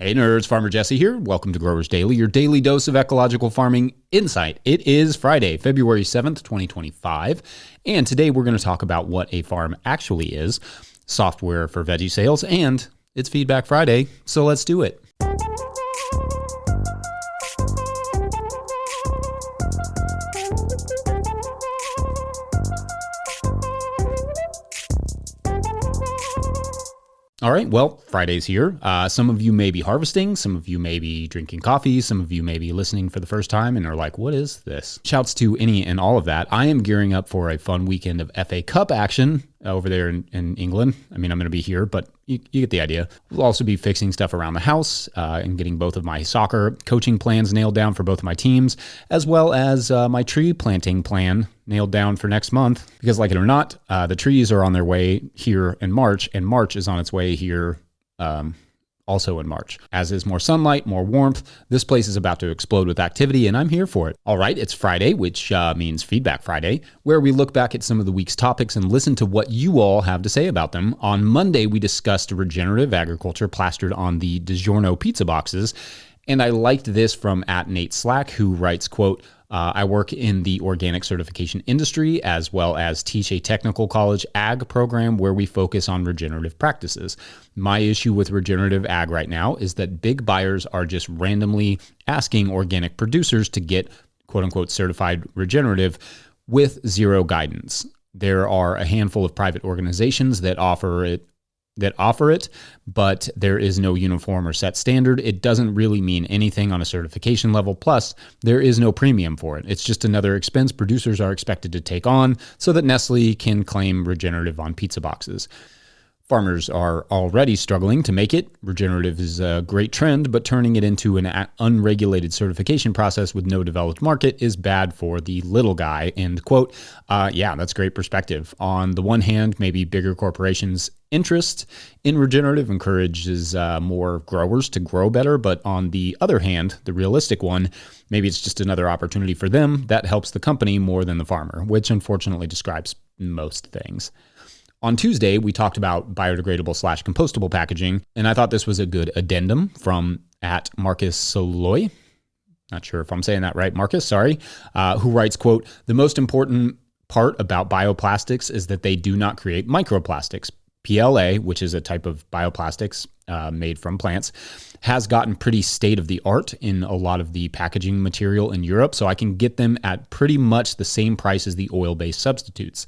Hey nerds, Farmer Jesse here. Welcome to Growers Daily, your daily dose of ecological farming insight. It is Friday, February 7th, 2025, and today we're going to talk about what a farm actually is, software for veggie sales, and it's Feedback Friday, so let's do it. All right, well, Friday's here. Some of you may be harvesting, some of you may be drinking coffee, some of you may be listening for the first time and are like, what is this? Shouts to any and all of that. I am gearing up for a fun weekend of FA Cup action over there in England. I mean, I'm going to be here, but you get the idea. We'll also be fixing stuff around the house and getting both of my soccer coaching plans nailed down for both of my teams, as well as my tree planting plan nailed down for next month. Because like it or not, the trees are on their way here in March, and March is on its way here also in March. As is more sunlight, more warmth, this place is about to explode with activity, and I'm here for it. All right, it's Friday, which means Feedback Friday, where we look back at some of the week's topics and listen to what you all have to say about them. On Monday, we discussed regenerative agriculture plastered on the DiGiorno pizza boxes, and I liked this from @NateSlack, who writes, quote, I work in the organic certification industry as well as teach a technical college ag program where we focus on regenerative practices. My issue with regenerative ag right now is that big buyers are just randomly asking organic producers to get quote unquote certified regenerative with zero guidance. There are a handful of private organizations that offer it, but there is no uniform or set standard. It doesn't really mean anything on a certification level. Plus, there is no premium for it. It's just another expense producers are expected to take on so that Nestle can claim regenerative on pizza boxes. Farmers are already struggling to make it. Regenerative is a great trend, but turning it into an unregulated certification process with no developed market is bad for the little guy, end quote. Yeah, that's great perspective. On the one hand, maybe bigger corporations' interest in regenerative encourages more growers to grow better, but on the other hand, the realistic one, maybe it's just another opportunity for them that helps the company more than the farmer, which unfortunately describes most things. On Tuesday, we talked about biodegradable/compostable packaging, and I thought this was a good addendum from @Marcus Soloy. Not sure if I'm saying that right, Marcus, sorry, who writes, quote, the most important part about bioplastics is that they do not create microplastics. PLA, which is a type of bioplastics made from plants, has gotten pretty state of the art in a lot of the packaging material in Europe, so I can get them at pretty much the same price as the oil-based substitutes.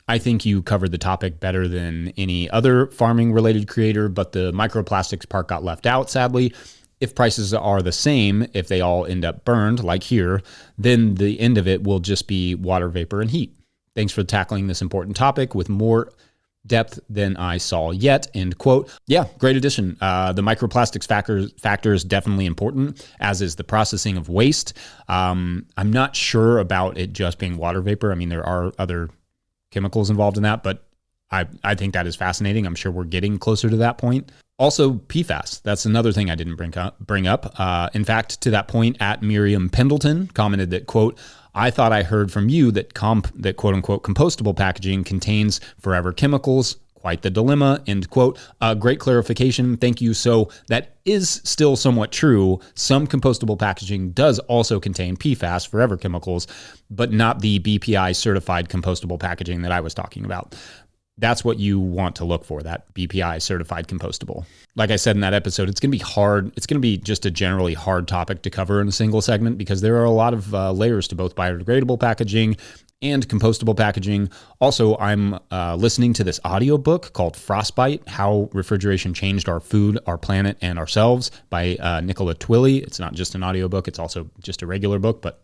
I think you covered the topic better than any other farming-related creator, but the microplastics part got left out, sadly. If prices are the same, if they all end up burned, like here, then the end of it will just be water vapor and heat. Thanks for tackling this important topic with more depth than I saw yet, end quote. Yeah, great addition. The microplastics factor is definitely important, as is the processing of waste. I'm not sure about it just being water vapor. I mean, there are other chemicals involved in that, but I think that is fascinating. I'm sure we're getting closer to that point. Also, PFAS. That's another thing I didn't bring up. In fact, to that point, @Miriam Pendleton commented that, quote, I thought I heard from you that quote unquote compostable packaging contains forever chemicals. Quite the dilemma, end quote. Great clarification. Thank you. So that is still somewhat true. Some compostable packaging does also contain PFAS, forever chemicals, but not the BPI certified compostable packaging that I was talking about. That's what you want to look for, that BPI certified compostable. Like I said in that episode, it's going to be hard. It's going to be just a generally hard topic to cover in a single segment because there are a lot of layers to both biodegradable packaging and compostable packaging. Also, I'm listening to this audiobook called Frostbite, How Refrigeration Changed Our Food, Our Planet, and Ourselves by Nicola Twilley. It's not just an audiobook, it's also just a regular book, but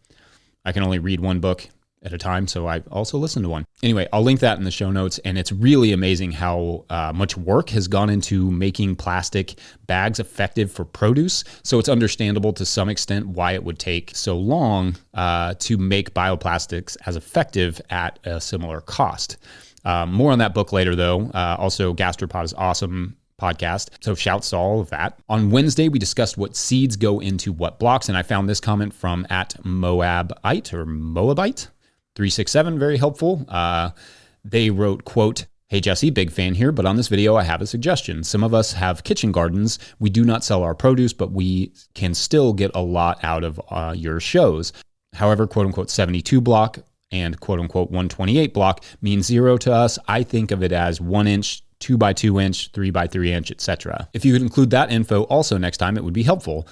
I can only read one book at a time, so I also listen to one. Anyway, I'll link that in the show notes, and it's really amazing how much work has gone into making plastic bags effective for produce, so it's understandable to some extent why it would take so long to make bioplastics as effective at a similar cost. More on that book later, though. Also, Gastropod is awesome podcast, so shouts to all of that. On Wednesday, we discussed what seeds go into what blocks, and I found this comment from @Moabite or Moabite 367, very helpful. They wrote, quote, Hey Jesse, big fan here, but on this video I have a suggestion. Some of us have kitchen gardens. We do not sell our produce, but we can still get a lot out of your shows. However, quote unquote 72 block and quote unquote 128 block means zero to us. I think of it as 1 inch, 2 by 2 inch, 3 by 3 inch, etc. If you could include that info also next time, it would be helpful.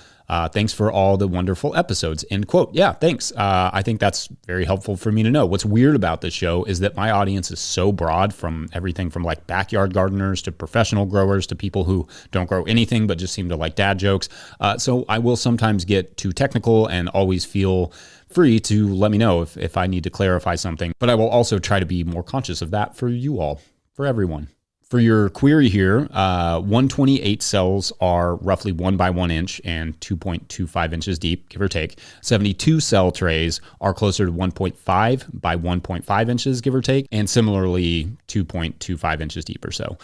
Thanks for all the wonderful episodes. End quote. Yeah, thanks. I think that's very helpful for me to know. What's weird about this show is that my audience is so broad, from everything from like backyard gardeners to professional growers to people who don't grow anything but just seem to like dad jokes. So I will sometimes get too technical and always feel free to let me know if I need to clarify something. But I will also try to be more conscious of that for you all, for everyone. For your query here, 128 cells are roughly 1 by 1 inch and 2.25 inches deep, give or take. 72 cell trays are closer to 1.5 by 1.5 inches, give or take, and similarly 2.25 inches deep or so.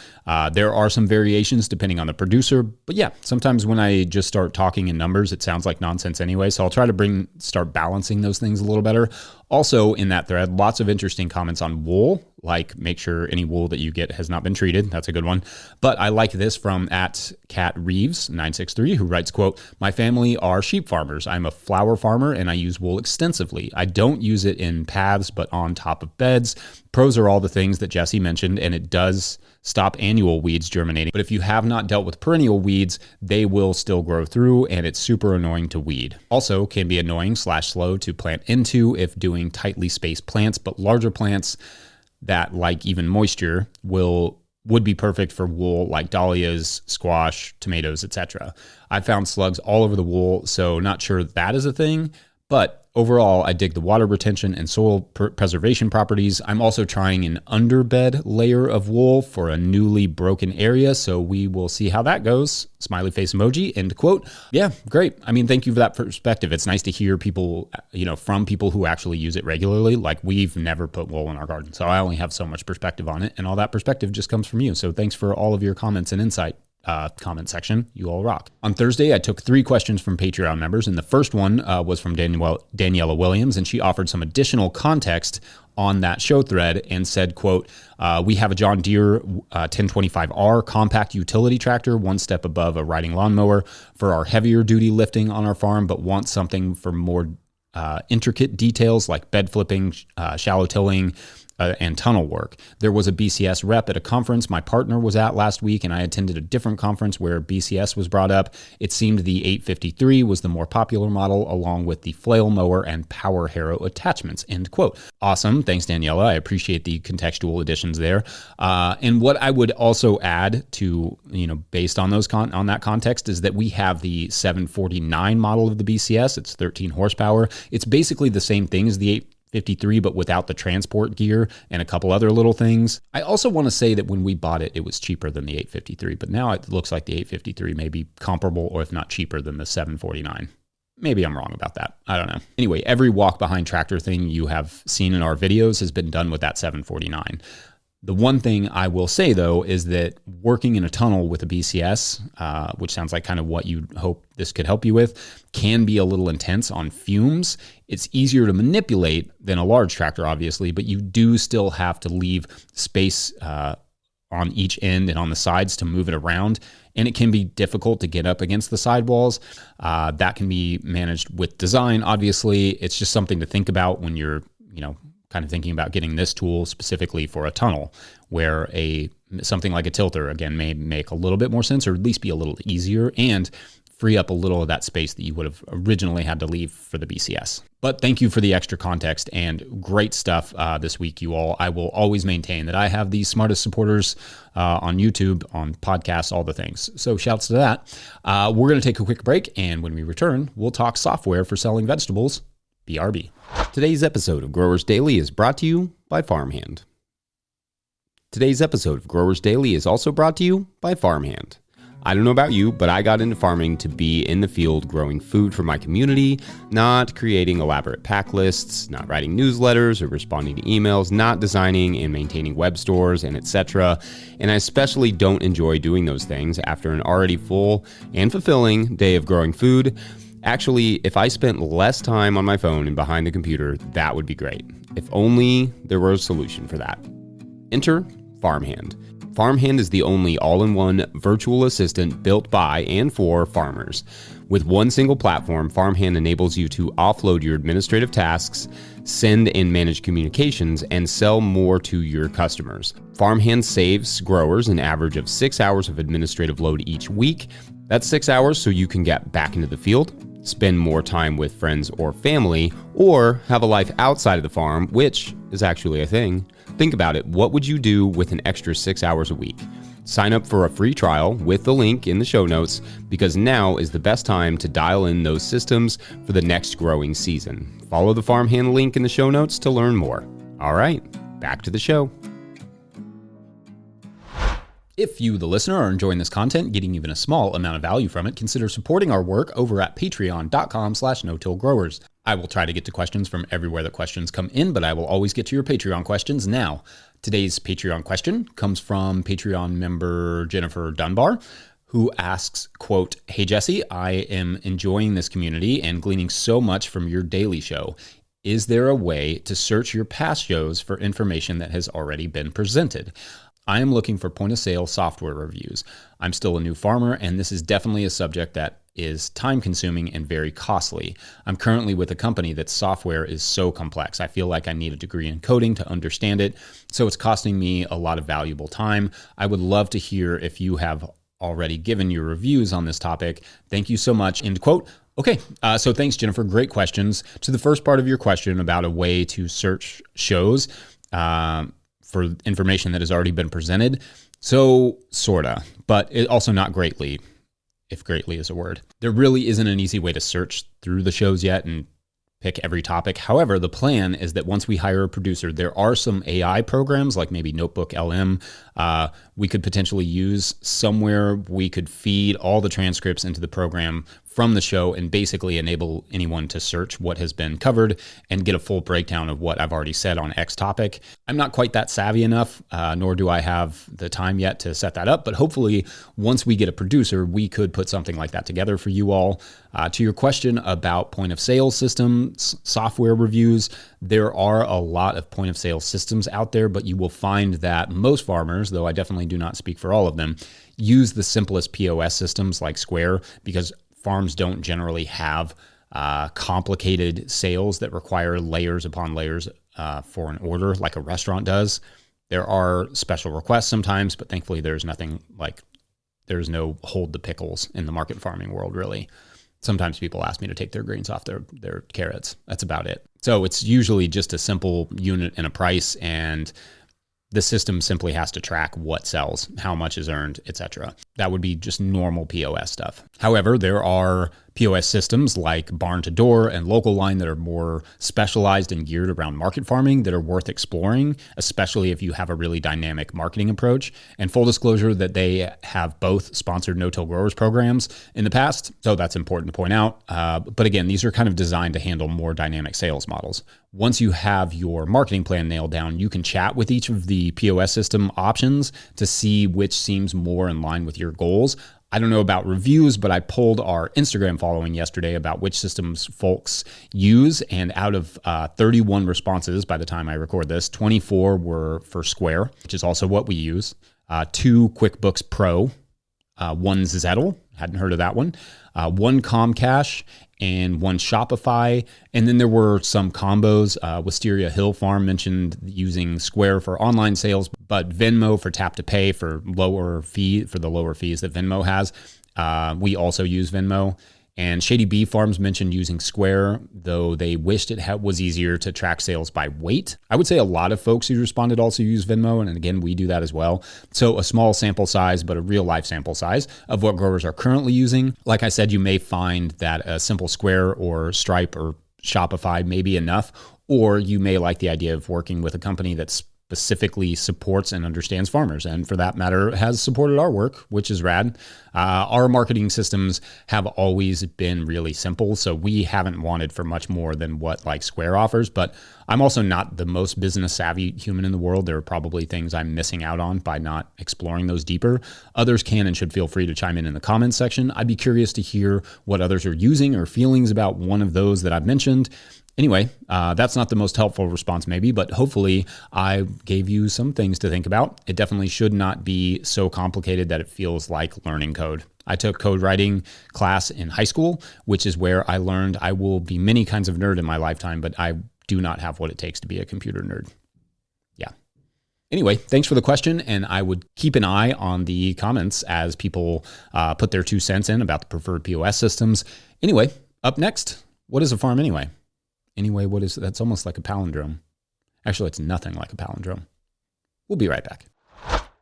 There are some variations depending on the producer, but yeah, sometimes when I just start talking in numbers, it sounds like nonsense anyway, so I'll try to start balancing those things a little better. Also in that thread, lots of interesting comments on wool, like make sure any wool that you get has not been treated. That's a good one. But I like this from @CatReeves963, who writes, quote, "My family are sheep farmers. I'm a flower farmer and I use wool extensively. I don't use it in paths, but on top of beds. Pros are all the things that Jesse mentioned, and it does stop annual weeds germinating. But if you have not dealt with perennial weeds, they will still grow through, and it's super annoying to weed. Also can be annoying / slow to plant into if doing tightly spaced plants, but larger plants that like even moisture would be perfect for wool, like dahlias, squash, tomatoes, etc. I found slugs all over the wool, so not sure that is a thing, but overall, I dig the water retention and soil preservation properties. I'm also trying an underbed layer of wool for a newly broken area, so we will see how that goes. Smiley face emoji, end quote. Yeah, great. I mean, thank you for that perspective. It's nice to hear people, from people who actually use it regularly. Like, we've never put wool in our garden, so I only have so much perspective on it, and all that perspective just comes from you. So thanks for all of your comments and insight. Comment section. You all rock. On Thursday, I took 3 questions from Patreon members, and the first one was from Daniela Williams, and she offered some additional context on that show thread and said, quote, "We have a John Deere 1025R compact utility tractor, one step above a riding lawnmower for our heavier duty lifting on our farm, but want something for more intricate details like bed flipping, shallow tilling, and tunnel work. There was a BCS rep at a conference my partner was at last week, and I attended a different conference where BCS was brought up. It seemed the 853 was the more popular model, along with the flail mower and power harrow attachments," end quote. Awesome. Thanks, Daniela. I appreciate the contextual additions there. And what I would also add to, based on those on that context, is that we have the 749 model of the BCS. It's 13 horsepower. It's basically the same thing as the 853, but without the transport gear and a couple other little things. I also want to say that when we bought it, it was cheaper than the 853, but now it looks like the 853 may be comparable, or if not cheaper, than the 749. Maybe I'm wrong about that. I don't know. Anyway, every walk behind tractor thing you have seen in our videos has been done with that 749. The one thing I will say, though, is that working in a tunnel with a BCS, which sounds like kind of what you hope this could help you with, can be a little intense on fumes. It's easier to manipulate than a large tractor, obviously, but you do still have to leave space on each end and on the sides to move it around. And it can be difficult to get up against the sidewalls. That can be managed with design, obviously. It's just something to think about when you're, kind of thinking about getting this tool specifically for a tunnel, where something like a tilter, again, may make a little bit more sense, or at least be a little easier and free up a little of that space that you would have originally had to leave for the BCS. But thank you for the extra context and great stuff this week, you all. I will always maintain that I have the smartest supporters on YouTube, on podcasts, all the things. So shouts to that. We're going to take a quick break, and when we return, we'll talk software for selling vegetables. BRB. Today's episode of Growers Daily is brought to you by Farmhand. Today's episode of Growers Daily is also brought to you by Farmhand. I don't know about you, but I got into farming to be in the field growing food for my community, not creating elaborate pack lists, not writing newsletters or responding to emails, not designing and maintaining web stores, and etc. And I especially don't enjoy doing those things after an already full and fulfilling day of growing food. Actually, if I spent less time on my phone and behind the computer, that would be great. If only there were a solution for that. Enter Farmhand. Farmhand is the only all-in-one virtual assistant built by and for farmers. With one single platform, Farmhand enables you to offload your administrative tasks, send and manage communications, and sell more to your customers. Farmhand saves growers an average of 6 hours of administrative load each week. That's 6 hours so you can get back into the field, spend more time with friends or family, or have a life outside of the farm, which is actually a thing. Think about it. What would you do with an extra 6 hours a week? Sign up for a free trial with the link in the show notes, because now is the best time to dial in those systems for the next growing season. Follow the Farmhand link in the show notes to learn more. All right, back to the show. If you, the listener, are enjoying this content, getting even a small amount of value from it, consider supporting our work over at patreon.com/no-till-growers. I will try to get to questions from everywhere that questions come in, but I will always get to your Patreon questions now. Today's Patreon question comes from Patreon member Jennifer Dunbar, who asks, quote, "Hey Jesse, I am enjoying this community and gleaning so much from your daily show. Is there a way to search your past shows for information that has already been presented? I am looking for point-of-sale software reviews. I'm still a new farmer, and this is definitely a subject that is time-consuming and very costly. I'm currently with a company that software is so complex. I feel like I need a degree in coding to understand it, so it's costing me a lot of valuable time. I would love to hear if you have already given your reviews on this topic. Thank you so much," end quote. Okay, so thanks, Jennifer. Great questions. To the first part of your question about a way to search shows, for information that has already been presented. So, sorta, but it also not greatly, if greatly is a word. There really isn't an easy way to search through the shows yet and pick every topic. However, the plan is that once we hire a producer, there are some AI programs like maybe Notebook LM we could potentially use somewhere. We could feed all the transcripts into the program from the show and basically enable anyone to search what has been covered and get a full breakdown of what I've already said on X topic. I'm not quite that savvy enough, nor do I have the time yet to set that up, but hopefully once we get a producer, we could put something like that together for you all. To your question about point of sale systems, software reviews, there are a lot of point of sale systems out there, but you will find that most farmers, though I definitely do not speak for all of them, use the simplest POS systems like Square, because farms don't generally have complicated sales that require layers upon layers for an order like a restaurant does. There are special requests sometimes, but thankfully there's nothing like, there's no hold the pickles in the market farming world, really. Sometimes people ask me to take their greens off their carrots. That's about it. So it's usually just a simple unit and a price, and the system simply has to track what sells, how much is earned, etc. That would be just normal POS stuff. However, there are POS systems like Barn to Door and Local Line that are more specialized and geared around market farming that are worth exploring, especially if you have a really dynamic marketing approach. And full disclosure that they have both sponsored no-till growers programs in the past, so that's important to point out. But again, these are kind of designed to handle more dynamic sales models. Once you have your marketing plan nailed down, you can chat with each of the POS system options to see which seems more in line with your goals. I don't know about reviews, but I polled our Instagram following yesterday about which systems folks use, and out of 31 responses by the time I record this, 24 were for Square, which is also what we use, 2 QuickBooks Pro, 1 Zettel, hadn't heard of that one, 1 Comcash, and 1 Shopify. And then there were some combos. Wisteria Hill Farm mentioned using Square for online sales, but Venmo for tap to pay for the lower fees that Venmo has. We also use Venmo. And Shady Bee Farms mentioned using Square, though they wished it was easier to track sales by weight. I would say a lot of folks who responded also use Venmo, and again, we do that as well. So a small sample size, but a real life sample size of what growers are currently using. Like I said, you may find that a simple Square or Stripe or Shopify may be enough, or you may like the idea of working with a company that's specifically supports and understands farmers, and for that matter has supported our work, which is rad. Our marketing systems have always been really simple, so we haven't wanted for much more than what like Square offers, but I'm also not the most business savvy human in the world. There are probably things I'm missing out on by not exploring those deeper. Others can and should feel free to chime in the comments section. I'd be curious to hear what others are using or feelings about one of those that I've mentioned. Anyway, that's not the most helpful response maybe, but hopefully I gave you some things to think about. It definitely should not be so complicated that it feels like learning code. I took code writing class in high school, which is where I learned I will be many kinds of nerd in my lifetime, but I do not have what it takes to be a computer nerd. Yeah. Anyway, thanks for the question, and I would keep an eye on the comments as people put their 2 cents in about the preferred POS systems. Anyway, up next, what is a farm anyway? Anyway, what is that's almost like a palindrome. Actually, it's nothing like a palindrome. We'll be right back.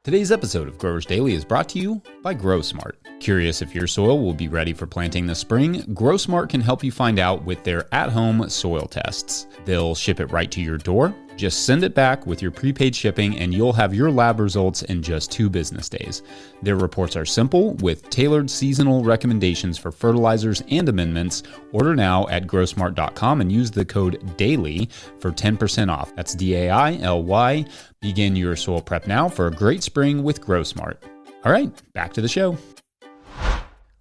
Today's episode of Growers Daily is brought to you by GrowSmart. Curious if your soil will be ready for planting this spring? GrowSmart can help you find out with their at-home soil tests. They'll ship it right to your door. Just send it back with your prepaid shipping and you'll have your lab results in just 2 business days. Their reports are simple with tailored seasonal recommendations for fertilizers and amendments. Order now at growsmart.com and use the code DAILY for 10% off. That's DAILY. Begin your soil prep now for a great spring with GrowSmart. All right, back to the show.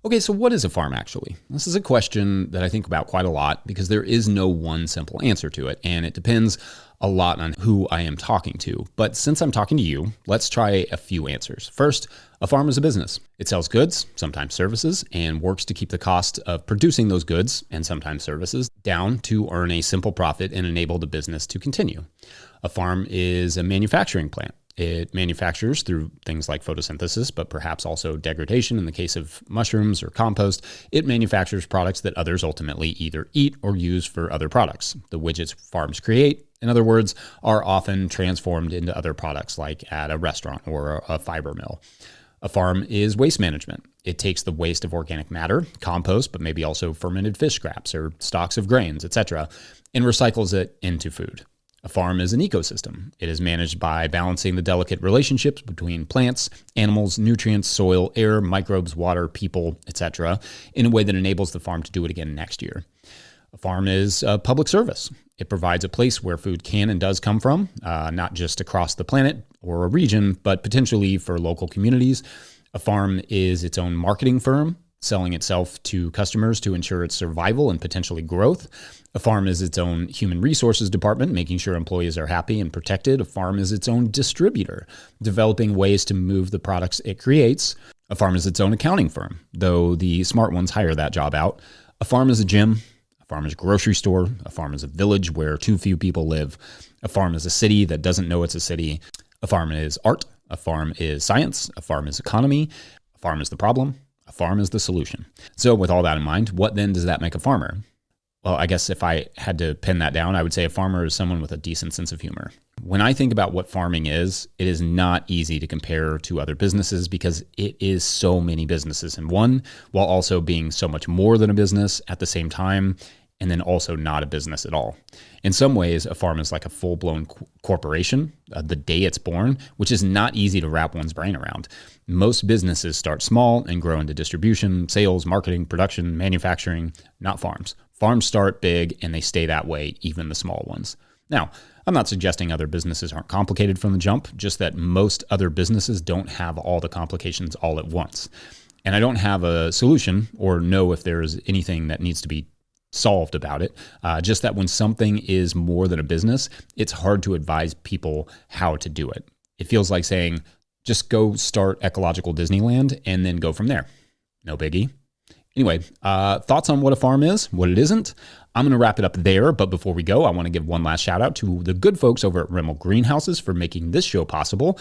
Okay, so what is a farm actually? This is a question that I think about quite a lot because there is no one simple answer to it, and it depends a lot on who I am talking to. But since I'm talking to you, let's try a few answers. First, a farm is a business. It sells goods, sometimes services, and works to keep the cost of producing those goods and sometimes services down to earn a simple profit and enable the business to continue. A farm is a manufacturing plant. It manufactures through things like photosynthesis, but perhaps also degradation in the case of mushrooms or compost. It manufactures products that others ultimately either eat or use for other products. The widgets farms create, in other words, are often transformed into other products like at a restaurant or a fiber mill. A farm is waste management. It takes the waste of organic matter, compost, but maybe also fermented fish scraps or stalks of grains, etc., and recycles it into food. A farm is an ecosystem. It is managed by balancing the delicate relationships between plants, animals, nutrients, soil, air, microbes, water, people, etc., in a way that enables the farm to do it again next year. A farm is a public service. It provides a place where food can and does come from, not just across the planet or a region, but potentially for local communities. A farm is its own marketing firm, selling itself to customers to ensure its survival and potentially growth. A farm is its own human resources department, making sure employees are happy and protected. A farm is its own distributor, developing ways to move the products it creates. A farm is its own accounting firm, though the smart ones hire that job out. A farm is a gym. A farm is a grocery store. A farm is a village where too few people live. A farm is a city that doesn't know it's a city. A farm is art. A farm is science. A farm is economy. A farm is the problem. A farm is the solution. So with all that in mind, what then does that make a farmer? Well, I guess if I had to pin that down, I would say a farmer is someone with a decent sense of humor. When I think about what farming is, it is not easy to compare to other businesses because it is so many businesses in one, while also being so much more than a business at the same time, and then also not a business at all. In some ways, a farm is like a full-blown corporation the day it's born, which is not easy to wrap one's brain around. Most businesses start small and grow into distribution, sales, marketing, production, manufacturing, not farms. Farms start big and they stay that way, even the small ones. Now, I'm not suggesting other businesses aren't complicated from the jump, just that most other businesses don't have all the complications all at once. And I don't have a solution or know if there's anything that needs to be solved about it. Just that when something is more than a business, it's hard to advise people how to do it. It feels like saying, just go start ecological Disneyland and then go from there. No biggie. Anyway, thoughts on what a farm is, what it isn't? I'm going to wrap it up there, but before we go, I want to give one last shout out to the good folks over at Rimmel Greenhouses for making this show possible.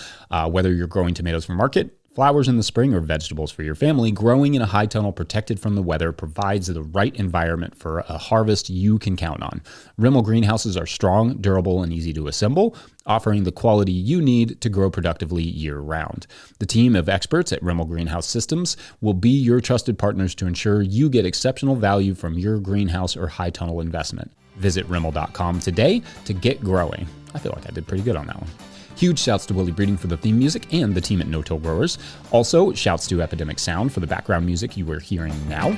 Whether you're growing tomatoes for market, flowers in the spring, or vegetables for your family, growing in a high tunnel protected from the weather provides the right environment for a harvest you can count on. Rimmel Greenhouses are strong, durable, and easy to assemble, offering the quality you need to grow productively year-round. The team of experts at Rimmel Greenhouse Systems will be your trusted partners to ensure you get exceptional value from your greenhouse or high tunnel investment. Visit Rimmel.com today to get growing. I feel like I did pretty good on that one. Huge shouts to Willie Breeding for the theme music and the team at No Till Growers. Also, shouts to Epidemic Sound for the background music you are hearing now.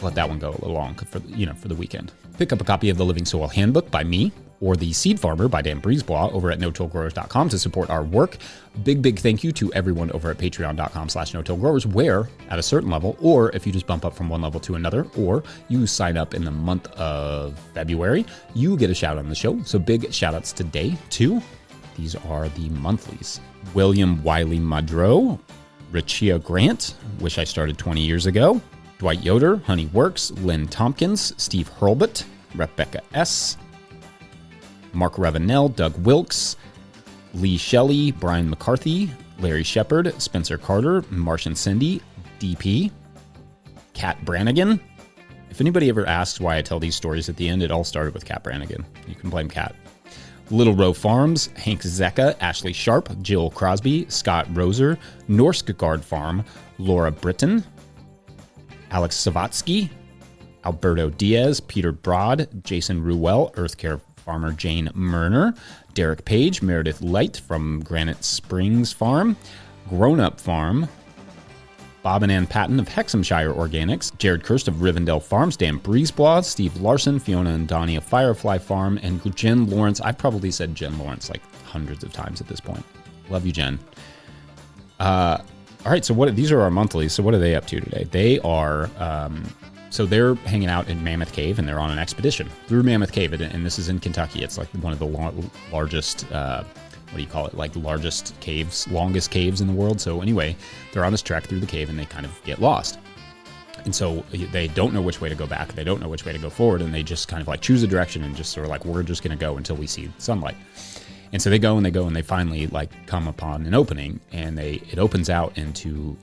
let that one go a little long for the weekend. Pick up a copy of the Living Soil Handbook by me or The Seed Farmer by Dan Brisebois over at no-tillgrowers.com to support our work. Big thank you to everyone over at patreon.com/no-tillgrowers, where at a certain level, or if you just bump up from one level to another, or you sign up in the month of February, you get a shout out on the show. So big shout outs today to, these are the monthlies: William Wiley Madro, Richia Grant, wish I started 20 years ago, Dwight Yoder, Honey Works, Lynn Tompkins, Steve Hurlbut, Rebecca S., Mark Ravenel, Doug Wilkes, Lee Shelley, Brian McCarthy, Larry Shepard, Spencer Carter, Martian Cindy, DP, Kat Brannigan. If anybody ever asks why I tell these stories at the end, it all started with Kat Brannigan. You can blame Kat. Little Row Farms, Hank Zecca, Ashley Sharp, Jill Crosby, Scott Roser, Norsk Guard Farm, Laura Britton, Alex Savatsky, Alberto Diaz, Peter Broad, Jason Ruel, Earthcare Farmer Jane Murner, Derek Page, Meredith Light from Granite Springs Farm, Grown Up Farm, Bob and Ann Patton of Hexhamshire Organics, Jared Kirst of Rivendell Farms, Dan Brisebois, Steve Larson, Fiona and Donnie of Firefly Farm, and Jen Lawrence. I've probably said Jen Lawrence like hundreds of times at this point. Love you, Jen. All right, so these are our monthlies. So what are they up to today? They are... So they're hanging out in Mammoth Cave, and they're on an expedition through Mammoth Cave, and this is in Kentucky. It's like one of the largest, largest caves, longest caves in the world. So anyway, they're on this trek through the cave, and they kind of get lost. And so they don't know which way to go back. They don't know which way to go forward, and they just kind of like choose a direction and just sort of like, we're just going to go until we see sunlight. And so they go and they finally like come upon an opening, and it opens out into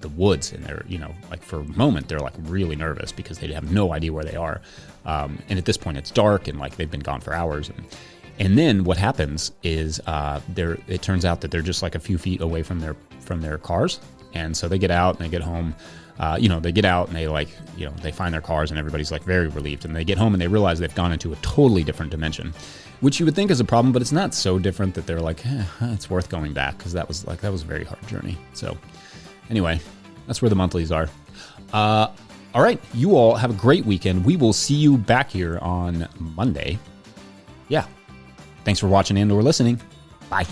the woods. And they're, like for a moment, they're like really nervous because they have no idea where they are. And at this point it's dark and like they've been gone for hours. And then what happens is it turns out that they're just like a few feet away from their cars. And so they get out and they get home. They get out and they find their cars, and everybody's like very relieved. And they get home and they realize they've gone into a totally different dimension, which you would think is a problem, but it's not so different that they're like, it's worth going back, because that was a very hard journey. So anyway, that's where the monthlies are. All right, you all have a great weekend. We will see you back here on Monday. Yeah. Thanks for watching and/or listening. Bye.